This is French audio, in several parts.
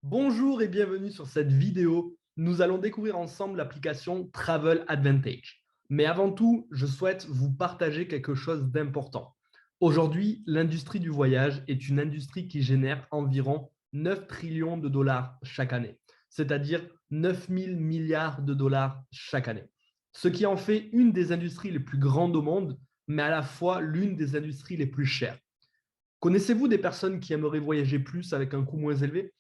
Bonjour et bienvenue sur cette vidéo. Nous allons découvrir ensemble l'application Travel Advantage. Mais avant tout, je souhaite vous partager quelque chose d'important. Aujourd'hui, l'industrie du voyage est une industrie qui génère environ 9 trillions de dollars chaque année, c'est-à-dire 9 000 milliards de dollars chaque année. Ce qui en fait une des industries les plus grandes au monde, mais à la fois l'une des industries les plus chères. Connaissez-vous des personnes qui aimeraient voyager plus avec un coût moins élevé?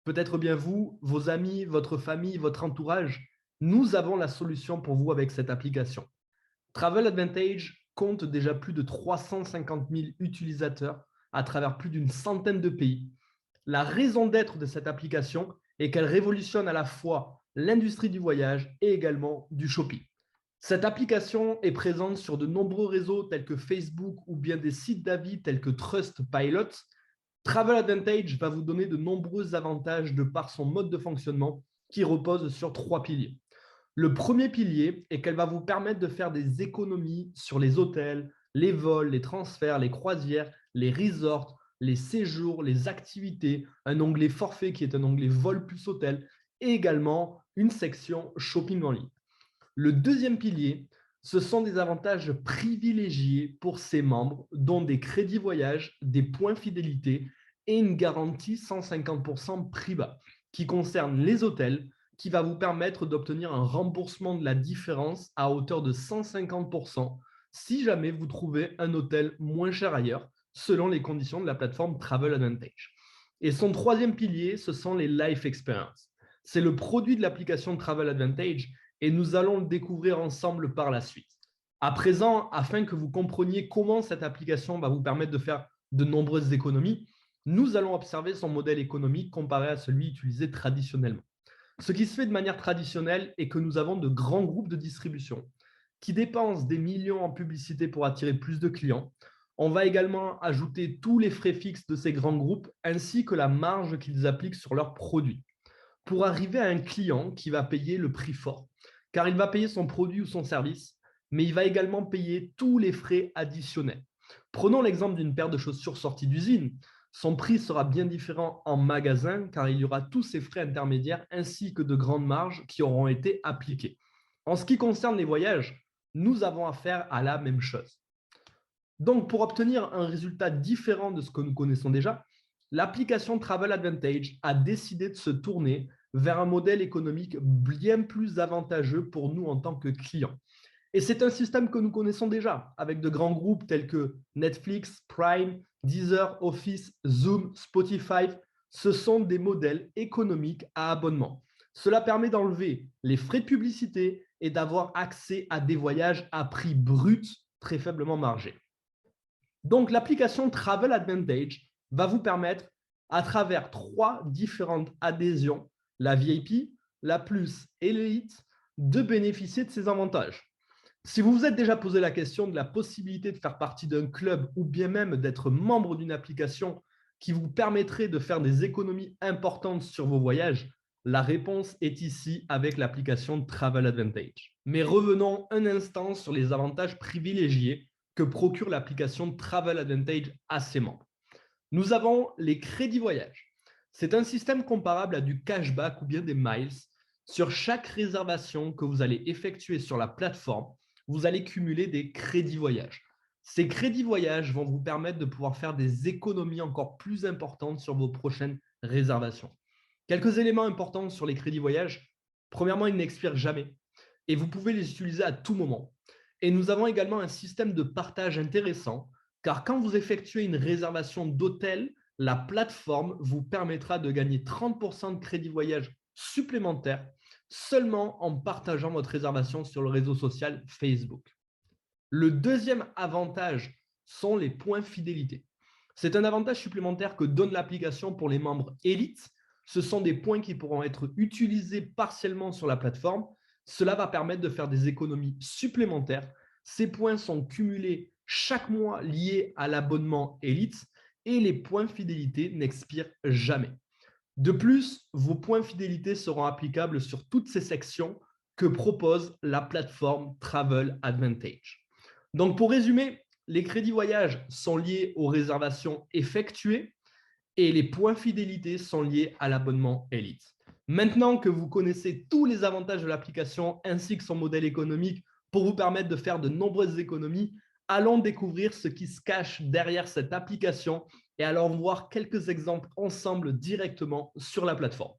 Peut-être bien vous, vos amis, votre famille, votre entourage. Nous avons la solution pour vous avec cette application. Travel Advantage compte déjà plus de 350 000 utilisateurs à travers plus d'une centaine de pays. La raison d'être de cette application est qu'elle révolutionne à la fois l'industrie du voyage et également du shopping. Cette application est présente sur de nombreux réseaux tels que Facebook ou bien des sites d'avis tels que Trustpilot. Travel Advantage va vous donner de nombreux avantages de par son mode de fonctionnement qui repose sur 3 piliers. Le premier pilier est qu'elle va vous permettre de faire des économies sur les hôtels, les vols, les transferts, les croisières, les resorts, les séjours, les activités, un onglet forfait qui est un onglet vol plus hôtel et également une section shopping en ligne. Le deuxième pilier, ce sont des avantages privilégiés pour ses membres, dont des crédits voyage, des points fidélité et une garantie 150% prix bas, qui concerne les hôtels, qui va vous permettre d'obtenir un remboursement de la différence à hauteur de 150% si jamais vous trouvez un hôtel moins cher ailleurs, selon les conditions de la plateforme Travel Advantage. Et son troisième pilier, ce sont les Life Experience. C'est le produit de l'application Travel Advantage et nous allons le découvrir ensemble par la suite. À présent, afin que vous compreniez comment cette application va vous permettre de faire de nombreuses économies, nous allons observer son modèle économique comparé à celui utilisé traditionnellement. Ce qui se fait de manière traditionnelle est que nous avons de grands groupes de distribution qui dépensent des millions en publicité pour attirer plus de clients. On va également ajouter tous les frais fixes de ces grands groupes ainsi que la marge qu'ils appliquent sur leurs produits pour arriver à un client qui va payer le prix fort, car il va payer son produit ou son service, mais il va également payer tous les frais additionnels. Prenons l'exemple d'une paire de chaussures sortie d'usine. Son prix sera bien différent en magasin car il y aura tous ces frais intermédiaires ainsi que de grandes marges qui auront été appliquées. En ce qui concerne les voyages, nous avons affaire à la même chose. Donc, pour obtenir un résultat différent de ce que nous connaissons déjà, l'application Travel Advantage a décidé de se tourner vers un modèle économique bien plus avantageux pour nous en tant que clients. Et c'est un système que nous connaissons déjà, avec de grands groupes tels que Netflix, Prime, Deezer, Office, Zoom, Spotify. Ce sont des modèles économiques à abonnement. Cela permet d'enlever les frais de publicité et d'avoir accès à des voyages à prix brut très faiblement margés. Donc, l'application Travel Advantage va vous permettre, à travers 3 différentes adhésions, la VIP, la Plus et l'Elite, de bénéficier de ces avantages. Si vous vous êtes déjà posé la question de la possibilité de faire partie d'un club ou bien même d'être membre d'une application qui vous permettrait de faire des économies importantes sur vos voyages, la réponse est ici avec l'application Travel Advantage. Mais revenons un instant sur les avantages privilégiés que procure l'application Travel Advantage à ses membres. Nous avons les crédits voyage. C'est un système comparable à du cashback ou bien des miles. Sur chaque réservation que vous allez effectuer sur la plateforme, vous allez cumuler des crédits voyage. Ces crédits voyage vont vous permettre de pouvoir faire des économies encore plus importantes sur vos prochaines réservations. Quelques éléments importants sur les crédits voyage. Premièrement, ils n'expirent jamais et vous pouvez les utiliser à tout moment. Et nous avons également un système de partage intéressant, car quand vous effectuez une réservation d'hôtel, la plateforme vous permettra de gagner 30% de crédit voyage supplémentaire seulement en partageant votre réservation sur le réseau social Facebook. Le deuxième avantage sont les points fidélité. C'est un avantage supplémentaire que donne l'application pour les membres élites. Ce sont des points qui pourront être utilisés partiellement sur la plateforme. Cela va permettre de faire des économies supplémentaires. Ces points sont cumulés chaque mois liés à l'abonnement élite et les points fidélité n'expirent jamais. De plus, vos points fidélité seront applicables sur toutes ces sections que propose la plateforme Travel Advantage. Donc, pour résumer, les crédits voyage sont liés aux réservations effectuées et les points fidélité sont liés à l'abonnement Elite. Maintenant que vous connaissez tous les avantages de l'application ainsi que son modèle économique pour vous permettre de faire de nombreuses économies, allons découvrir ce qui se cache derrière cette application et allons voir quelques exemples ensemble directement sur la plateforme.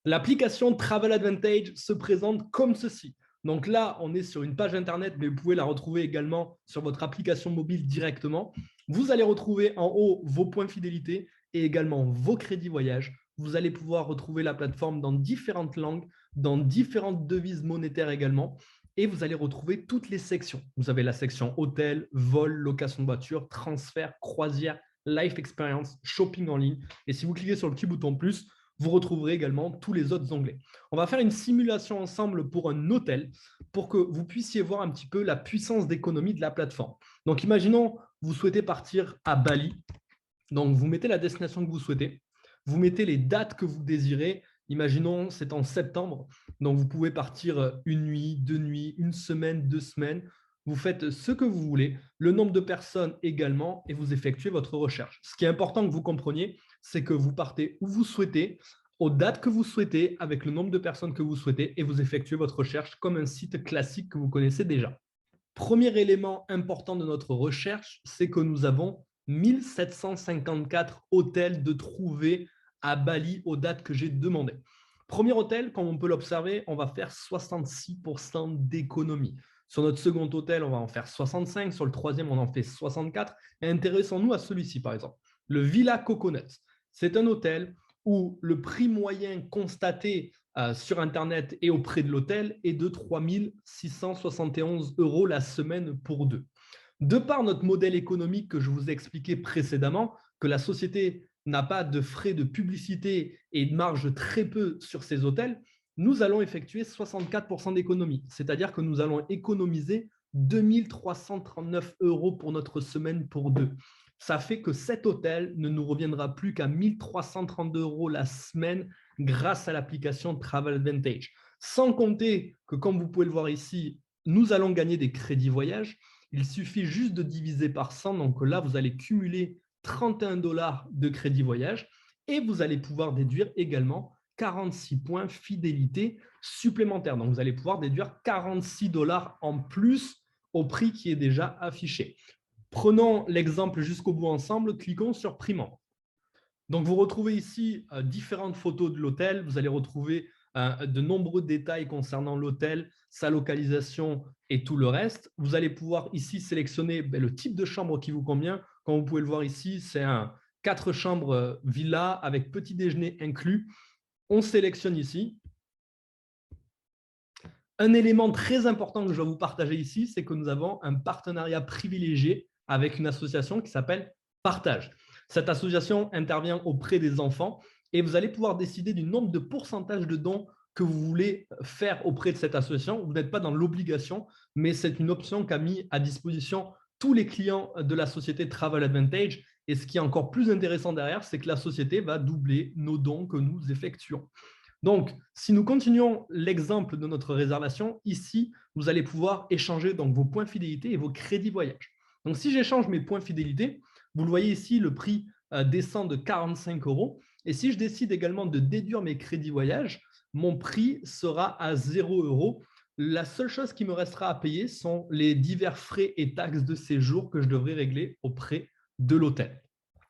L'application Travel Advantage se présente comme ceci. Donc là, on est sur une page Internet, mais vous pouvez la retrouver également sur votre application mobile directement. Vous allez retrouver en haut vos points fidélité et également vos crédits voyage. Vous allez pouvoir retrouver la plateforme dans différentes langues, dans différentes devises monétaires également. Et vous allez retrouver toutes les sections. Vous avez la section hôtel, vol, location de voiture, transfert, croisière, life experience, shopping en ligne. Et si vous cliquez sur le petit bouton plus, vous retrouverez également tous les autres onglets. On va faire une simulation ensemble pour un hôtel pour que vous puissiez voir un petit peu la puissance d'économie de la plateforme. Donc, imaginons, vous souhaitez partir à Bali. Donc, vous mettez la destination que vous souhaitez. Vous mettez les dates que vous désirez. Imaginons, c'est en septembre. Donc, vous pouvez partir une nuit, 2 nuits, une semaine, 2 semaines. Vous faites ce que vous voulez, le nombre de personnes également, et vous effectuez votre recherche. Ce qui est important que vous compreniez, c'est que vous partez où vous souhaitez, aux dates que vous souhaitez, avec le nombre de personnes que vous souhaitez, et vous effectuez votre recherche comme un site classique que vous connaissez déjà. Premier élément important de notre recherche, c'est que nous avons 1754 hôtels de trouver à Bali aux dates que j'ai demandées. Premier hôtel, comme on peut l'observer, on va faire 66% d'économie. Sur notre second hôtel, on va en faire 65. Sur le troisième, on en fait 64. Et intéressons-nous à celui-ci, par exemple. Le Villa Coconut. C'est un hôtel où le prix moyen constaté sur Internet et auprès de l'hôtel est de 3 671 € la semaine pour deux. De par notre modèle économique que je vous ai expliqué précédemment, que la société n'a pas de frais de publicité et de marge très peu sur ces hôtels, nous allons effectuer 64% d'économie, c'est-à-dire que nous allons économiser 2 339 € pour notre semaine pour deux. Ça fait que cet hôtel ne nous reviendra plus qu'à 1 332 € la semaine grâce à l'application Travel Advantage. Sans compter que, comme vous pouvez le voir ici, nous allons gagner des crédits voyage. Il suffit juste de diviser par 100. Donc là, vous allez cumuler 31 $ de crédit voyage et vous allez pouvoir déduire également 46 points fidélité supplémentaires. Donc, vous allez pouvoir déduire 46 $ en plus au prix qui est déjà affiché. Prenons l'exemple jusqu'au bout ensemble. Cliquons sur Prix membre. Donc, vous retrouvez ici différentes photos de l'hôtel. Vous allez retrouver de nombreux détails concernant l'hôtel, sa localisation et tout le reste. Vous allez pouvoir ici sélectionner le type de chambre qui vous convient. Comme vous pouvez le voir ici, c'est un 4 chambres villa avec petit déjeuner inclus. On sélectionne ici. Un élément très important que je vais vous partager ici, c'est que nous avons un partenariat privilégié avec une association qui s'appelle Partage. Cette association intervient auprès des enfants et vous allez pouvoir décider du nombre de pourcentage de dons que vous voulez faire auprès de cette association. Vous n'êtes pas dans l'obligation, mais c'est une option qu'a mis à disposition tous les clients de la société Travel Advantage. Et ce qui est encore plus intéressant derrière, c'est que la société va doubler nos dons que nous effectuons. Donc, si nous continuons l'exemple de notre réservation, ici, vous allez pouvoir échanger donc, vos points fidélité et vos crédits voyage. Donc, si j'échange mes points fidélité, vous le voyez ici, le prix descend de 45 €. Et si je décide également de déduire mes crédits voyage, mon prix sera à 0 €. La seule chose qui me restera à payer sont les divers frais et taxes de séjour que je devrais régler auprès de l'hôtel.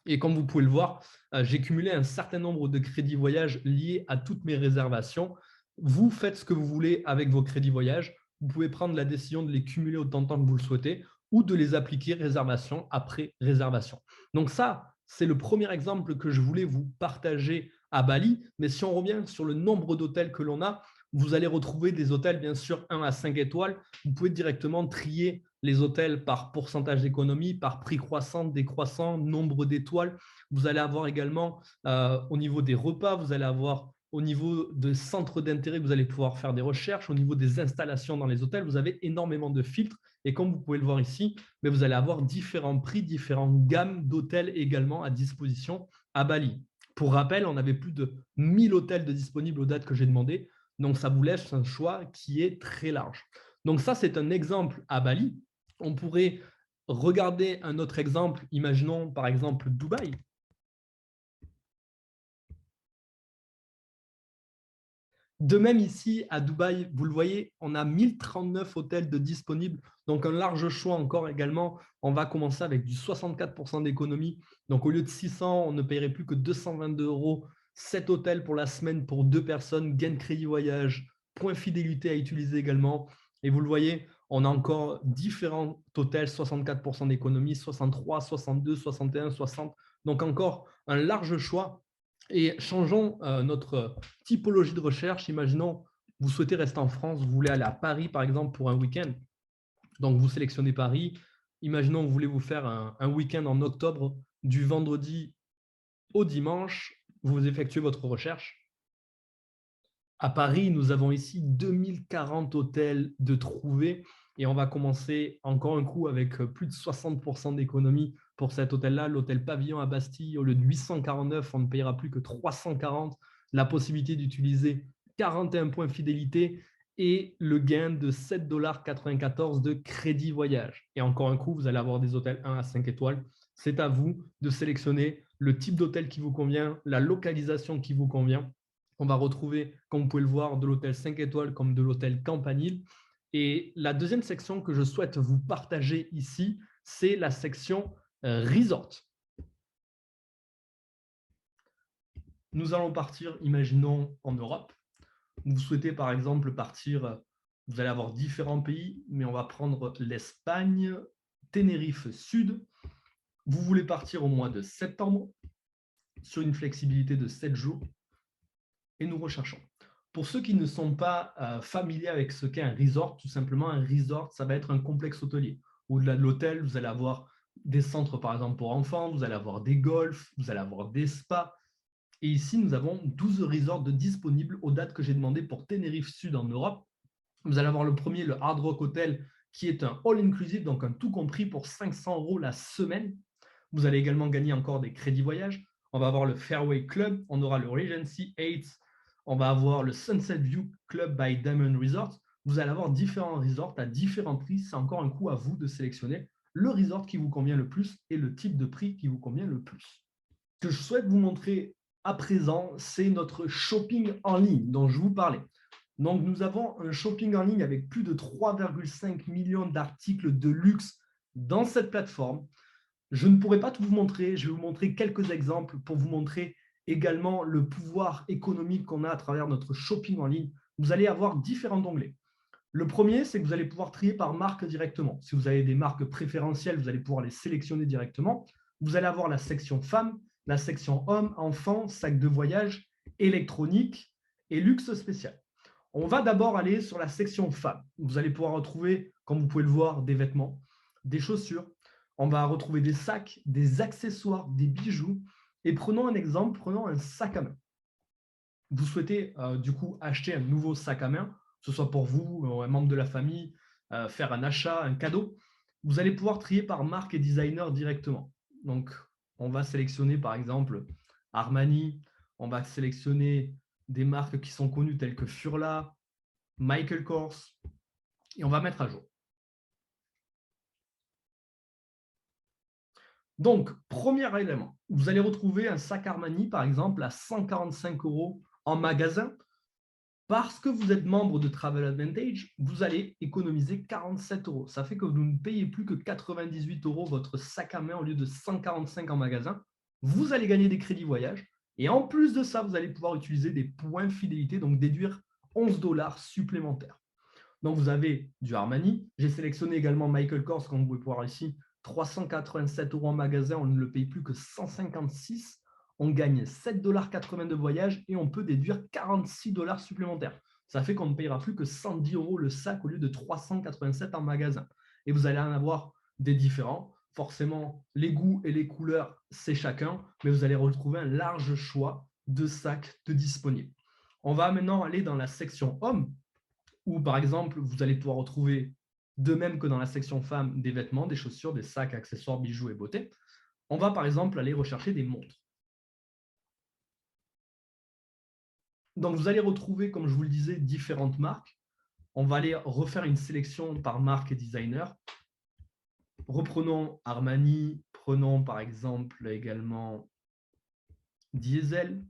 Et comme vous pouvez le voir, j'ai cumulé un certain nombre de crédits voyage liés à toutes mes réservations. Vous faites ce que vous voulez avec vos crédits voyage. Vous pouvez prendre la décision de les cumuler autant de temps que vous le souhaitez ou de les appliquer réservation après réservation. Donc ça, c'est le premier exemple que je voulais vous partager à Bali. Mais si on revient sur le nombre d'hôtels que l'on a, vous allez retrouver des hôtels, bien sûr, 1 à 5 étoiles. Vous pouvez directement trier les hôtels par pourcentage d'économie, par prix croissant, décroissant, nombre d'étoiles. Vous allez avoir également au niveau des repas, vous allez avoir au niveau de centres d'intérêt, vous allez pouvoir faire des recherches. Au niveau des installations dans les hôtels, vous avez énormément de filtres. Et comme vous pouvez le voir ici, mais vous allez avoir différents prix, différentes gammes d'hôtels également à disposition à Bali. Pour rappel, on avait plus de 1000 hôtels de disponibles aux dates que j'ai demandées. Donc, ça vous laisse un choix qui est très large. Donc, ça, c'est un exemple à Bali. On pourrait regarder un autre exemple. Imaginons par exemple Dubaï. De même, ici, à Dubaï, vous le voyez, on a 1039 hôtels de disponibles, donc un large choix encore également. On va commencer avec du 64% d'économie. Donc, au lieu de 600, on ne paierait plus que 222 €. 7 hôtels pour la semaine pour 2 personnes, gain de crédit voyage, point fidélité à utiliser également. Et vous le voyez, on a encore différents hôtels, 64% d'économie, 63, 62, 61, 60. Donc, encore un large choix. Et changeons notre typologie de recherche. Imaginons, vous souhaitez rester en France, vous voulez aller à Paris, par exemple, pour un week-end. Donc, vous sélectionnez Paris. Imaginons, vous voulez vous faire un week-end en octobre, du vendredi au dimanche. Vous effectuez votre recherche. À Paris, nous avons ici 2040 hôtels de trouver et on va commencer encore un coup avec plus de 60% d'économie pour cet hôtel-là. L'hôtel Pavillon à Bastille, au lieu de 849, on ne payera plus que 340. La possibilité d'utiliser 41 points fidélité et le gain de 7,94 $ de crédit voyage. Et encore un coup, vous allez avoir des hôtels 1 à 5 étoiles. C'est à vous de sélectionner le type d'hôtel qui vous convient, la localisation qui vous convient. On va retrouver, comme vous pouvez le voir, de l'hôtel 5 étoiles comme de l'hôtel Campanile. Et la deuxième section que je souhaite vous partager ici, c'est la section Resort. Nous allons partir, imaginons, en Europe. Vous souhaitez par exemple partir, vous allez avoir différents pays, mais on va prendre l'Espagne, Tenerife Sud. Vous voulez partir au mois de septembre sur une flexibilité de 7 jours et nous recherchons. Pour ceux qui ne sont pas familiers avec ce qu'est un resort, tout simplement, un resort, ça va être un complexe hôtelier. Au-delà de l'hôtel, vous allez avoir des centres, par exemple, pour enfants, vous allez avoir des golfs, vous allez avoir des spas. Et ici, nous avons 12 resorts de disponibles aux dates que j'ai demandées pour Tenerife Sud en Europe. Vous allez avoir le premier, le Hard Rock Hotel, qui est un all-inclusive, donc un tout compris pour 500 € la semaine. Vous allez également gagner encore des crédits voyage. On va avoir le Fairway Club, on aura le Regency 8, on va avoir le Sunset View Club by Diamond Resort. Vous allez avoir différents resorts à différents prix. C'est encore un coup à vous de sélectionner le resort qui vous convient le plus et le type de prix qui vous convient le plus. Ce que je souhaite vous montrer à présent, c'est notre shopping en ligne dont je vous parlais. Donc, nous avons un shopping en ligne avec plus de 3,5 millions d'articles de luxe dans cette plateforme. Je ne pourrai pas tout vous montrer, je vais vous montrer quelques exemples pour vous montrer également le pouvoir économique qu'on a à travers notre shopping en ligne. Vous allez avoir différents onglets. Le premier, c'est que vous allez pouvoir trier par marque directement. Si vous avez des marques préférentielles, vous allez pouvoir les sélectionner directement. Vous allez avoir la section femmes, la section hommes, enfants, sacs de voyage, électronique et luxe spécial. On va d'abord aller sur la section femmes. Vous allez pouvoir retrouver, comme vous pouvez le voir, des vêtements, des chaussures. On va retrouver des sacs, des accessoires, des bijoux. Et prenons un exemple, prenons un sac à main. Vous souhaitez du coup acheter un nouveau sac à main, que ce soit pour vous, un membre de la famille, faire un achat, un cadeau. Vous allez pouvoir trier par marque et designer directement. Donc, on va sélectionner par exemple Armani, on va sélectionner des marques qui sont connues telles que Furla, Michael Kors, et on va mettre à jour. Donc, premier élément, vous allez retrouver un sac Armani, par exemple, à 145 € en magasin. Parce que vous êtes membre de Travel Advantage, vous allez économiser 47 €. Ça fait que vous ne payez plus que 98 € votre sac à main au lieu de 145 € en magasin. Vous allez gagner des crédits voyage. Et en plus de ça, vous allez pouvoir utiliser des points de fidélité, donc déduire 11 $ supplémentaires. Donc, vous avez du Armani. J'ai sélectionné également Michael Kors, comme vous pouvez voir ici, 387 € en magasin, on ne le paye plus que 156 €. On gagne 7,80 $ de voyage et on peut déduire 46 $ supplémentaires. Ça fait qu'on ne payera plus que 110 € le sac au lieu de 387 € en magasin. Et vous allez en avoir des différents. Forcément, les goûts et les couleurs, c'est chacun, mais vous allez retrouver un large choix de sacs de disponibles. On va maintenant aller dans la section hommes, où par exemple, vous allez pouvoir retrouver, de même que dans la section femmes, des vêtements, des chaussures, des sacs, accessoires, bijoux et beauté. On va par exemple aller rechercher des montres. Donc, vous allez retrouver, comme je vous le disais, différentes marques. On va aller refaire une sélection par marque et designer. Reprenons Armani, prenons par exemple également Diesel.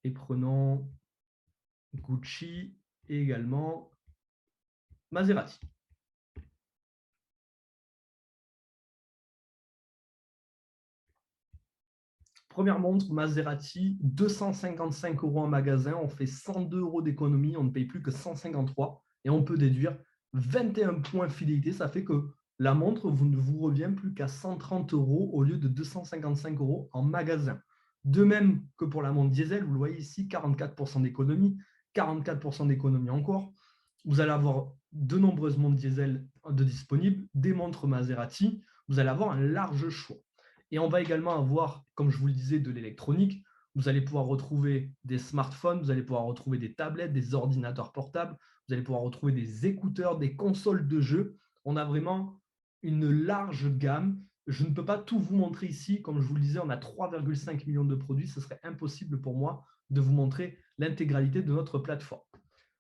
Et prenons Gucci et également Maserati. Première montre, Maserati, 255 € en magasin, on fait 102 € d'économie, on ne paye plus que 153 et on peut déduire 21 points fidélité. Ça fait que la montre ne vous revient plus qu'à 130 € au lieu de 255 € en magasin. De même que pour la montre diesel, vous le voyez ici, 44% d'économie, 44% d'économie encore. Vous allez avoir de nombreuses montres diesel de disponibles, des montres Maserati. Vous allez avoir un large choix. Et on va également avoir, comme je vous le disais, de l'électronique. Vous allez pouvoir retrouver des smartphones, vous allez pouvoir retrouver des tablettes, des ordinateurs portables, vous allez pouvoir retrouver des écouteurs, des consoles de jeux. On a vraiment une large gamme. Je ne peux pas tout vous montrer ici. Comme je vous le disais, on a 3,5 millions de produits. Ce serait impossible pour moi de vous montrer l'intégralité de notre plateforme.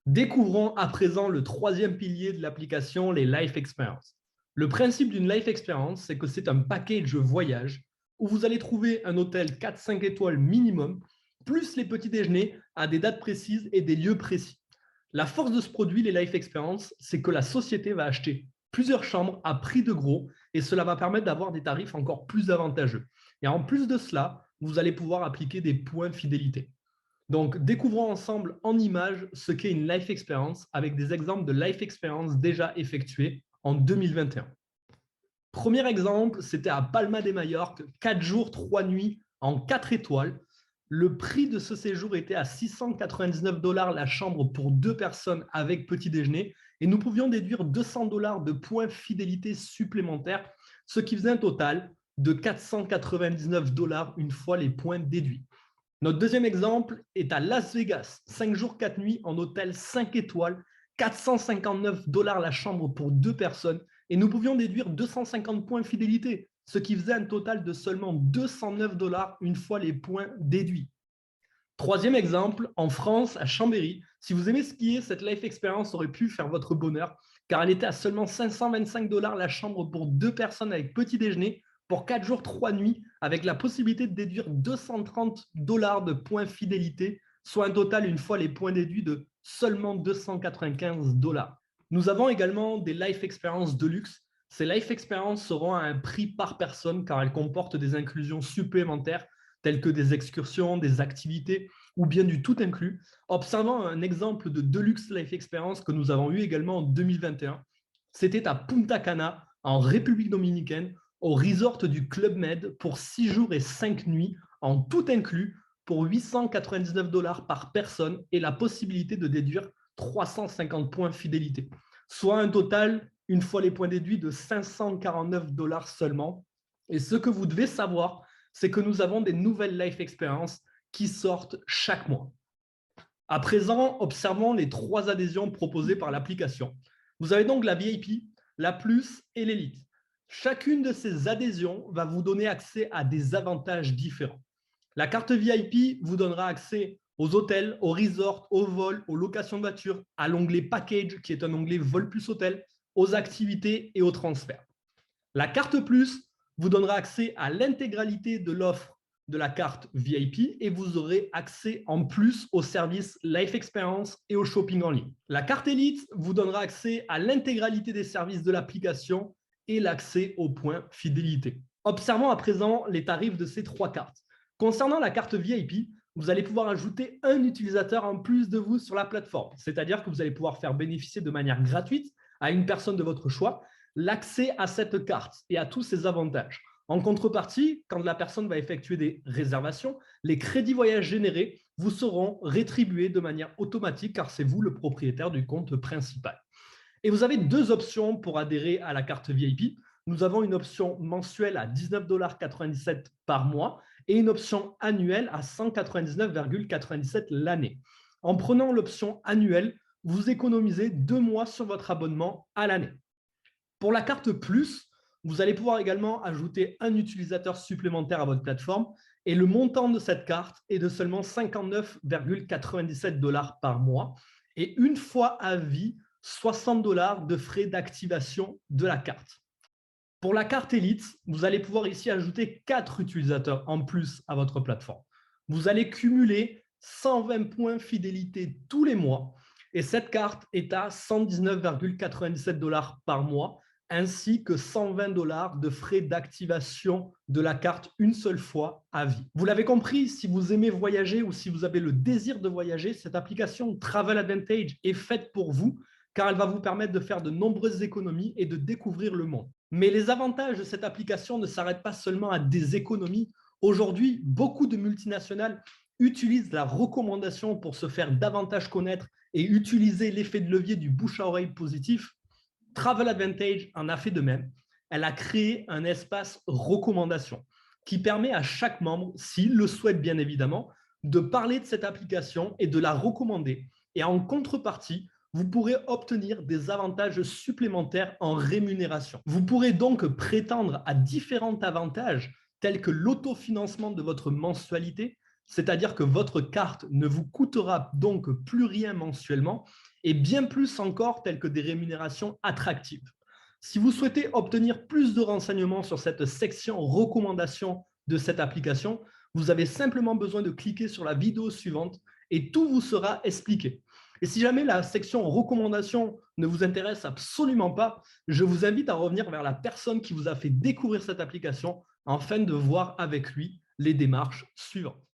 Découvrons à présent le troisième pilier de l'application, les Life Experience. Le principe d'une Life Experience, c'est que c'est un package voyage où vous allez trouver un hôtel 4-5 étoiles minimum, plus les petits déjeuners à des dates précises et des lieux précis. La force de ce produit, les Life Experience, c'est que la société va acheter plusieurs chambres à prix de gros et cela va permettre d'avoir des tarifs encore plus avantageux. Et en plus de cela, vous allez pouvoir appliquer des points fidélité. Donc, découvrons ensemble en images ce qu'est une Life Experience avec des exemples de Life Experience déjà effectués en 2021. Premier exemple, c'était à Palma de Majorque, 4 jours, 3 nuits en 4 étoiles. Le prix de ce séjour était à 699 $ la chambre pour 2 personnes avec petit déjeuner et nous pouvions déduire 200 $ de points fidélité supplémentaires, ce qui faisait un total de 499 $ une fois les points déduits. Notre deuxième exemple est à Las Vegas, 5 jours, 4 nuits en hôtel 5 étoiles, 459 $ la chambre pour 2 personnes et nous pouvions déduire 250 points fidélité, ce qui faisait un total de seulement 209 $ une fois les points déduits. Troisième exemple, en France, à Chambéry. Si vous aimez skier, cette Life Experience aurait pu faire votre bonheur, car elle était à seulement 525 $ la chambre pour 2 personnes avec petit déjeuner, pour 4 jours, 3 nuits, avec la possibilité de déduire 230 $ de points fidélité, soit un total, une fois les points déduits, de seulement 295 $. Nous avons également des Life Experience de luxe. Ces Life Experience seront à un prix par personne, car elles comportent des inclusions supplémentaires, telles que des excursions, des activités ou bien du tout inclus. Observant un exemple de Deluxe Life Experience que nous avons eu également en 2021, c'était à Punta Cana, en République dominicaine, au resort du Club Med pour 6 jours et 5 nuits, en tout inclus, pour 899 $ par personne et la possibilité de déduire 350 points fidélité, soit un total, une fois les points déduits, de 549 $ seulement. Et ce que vous devez savoir, c'est que nous avons des nouvelles Life Experience qui sortent chaque mois. À présent, observons les 3 adhésions proposées par l'application. Vous avez donc la VIP, la Plus et l'Elite. Chacune de ces adhésions va vous donner accès à des avantages différents. La carte VIP vous donnera accès aux hôtels, aux resorts, aux vols, aux locations de voitures, à l'onglet Package, qui est un onglet vol plus hôtel, aux activités et aux transferts. La carte Plus vous donnera accès à l'intégralité de l'offre de la carte VIP et vous aurez accès en plus aux services Life Experience et au shopping en ligne. La carte Elite vous donnera accès à l'intégralité des services de l'application et l'accès aux points fidélité. Observons à présent les tarifs de ces 3 cartes. Concernant la carte VIP, vous allez pouvoir ajouter un utilisateur en plus de vous sur la plateforme, c'est-à-dire que vous allez pouvoir faire bénéficier de manière gratuite à une personne de votre choix l'accès à cette carte et à tous ses avantages. En contrepartie, quand la personne va effectuer des réservations, les crédits voyage générés vous seront rétribués de manière automatique car c'est vous le propriétaire du compte principal. Et vous avez 2 options pour adhérer à la carte VIP. Nous avons une option mensuelle à 19,97 $ par mois et une option annuelle à 199,97 $ l'année. En prenant l'option annuelle, vous économisez 2 mois sur votre abonnement à l'année. Pour la carte Plus, vous allez pouvoir également ajouter un utilisateur supplémentaire à votre plateforme et le montant de cette carte est de seulement 59,97 $ par mois et une fois à vie, 60 $ de frais d'activation de la carte. Pour la carte Elite, vous allez pouvoir ici ajouter 4 utilisateurs en plus à votre plateforme. Vous allez cumuler 120 points fidélité tous les mois. Et cette carte est à 119,97 $ par mois, ainsi que 120 $ de frais d'activation de la carte une seule fois à vie. Vous l'avez compris, si vous aimez voyager ou si vous avez le désir de voyager, cette application Travel Advantage est faite pour vous, car elle va vous permettre de faire de nombreuses économies et de découvrir le monde. Mais les avantages de cette application ne s'arrêtent pas seulement à des économies. Aujourd'hui, beaucoup de multinationales utilisent la recommandation pour se faire davantage connaître et utiliser l'effet de levier du bouche à oreille positif. Travel Advantage en a fait de même. Elle a créé un espace recommandation qui permet à chaque membre, s'il le souhaite bien évidemment, de parler de cette application et de la recommander. Et en contrepartie, vous pourrez obtenir des avantages supplémentaires en rémunération. Vous pourrez donc prétendre à différents avantages tels que l'autofinancement de votre mensualité, c'est-à-dire que votre carte ne vous coûtera donc plus rien mensuellement, et bien plus encore telles que des rémunérations attractives. Si vous souhaitez obtenir plus de renseignements sur cette section recommandations de cette application, vous avez simplement besoin de cliquer sur la vidéo suivante et tout vous sera expliqué. Et si jamais la section recommandations ne vous intéresse absolument pas, je vous invite à revenir vers la personne qui vous a fait découvrir cette application afin de voir avec lui les démarches suivantes.